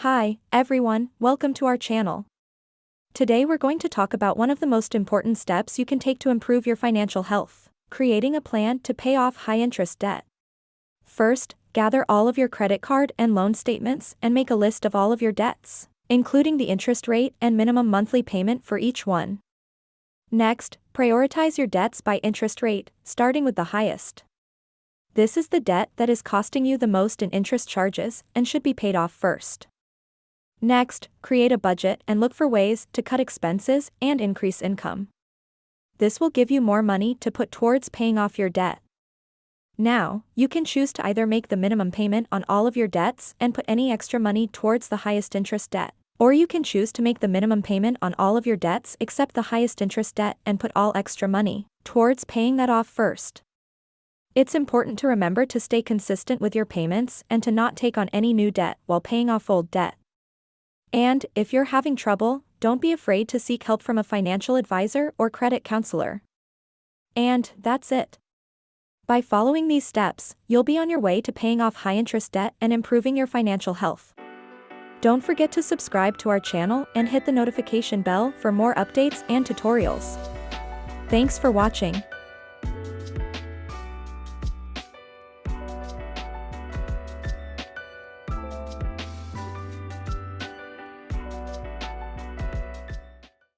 Hi, everyone, welcome to our channel. Today we're going to talk about one of the most important steps you can take to improve your financial health: creating a plan to pay off high-interest debt. First, gather all of your credit card and loan statements and make a list of all of your debts, including the interest rate and minimum monthly payment for each one. Next, prioritize your debts by interest rate, starting with the highest. This is the debt that is costing you the most in interest charges and should be paid off first. Next, create a budget and look for ways to cut expenses and increase income. This will give you more money to put towards paying off your debt. Now, you can choose to either make the minimum payment on all of your debts and put any extra money towards the highest interest debt, or you can choose to make the minimum payment on all of your debts except the highest interest debt and put all extra money towards paying that off first. It's important to remember to stay consistent with your payments and to not take on any new debt while paying off old debt. And, if you're having trouble, don't be afraid to seek help from a financial advisor or credit counselor. And, that's it. By following these steps, you'll be on your way to paying off high-interest debt and improving your financial health. Don't forget to subscribe to our channel and hit the notification bell for more updates and tutorials. Thanks for watching.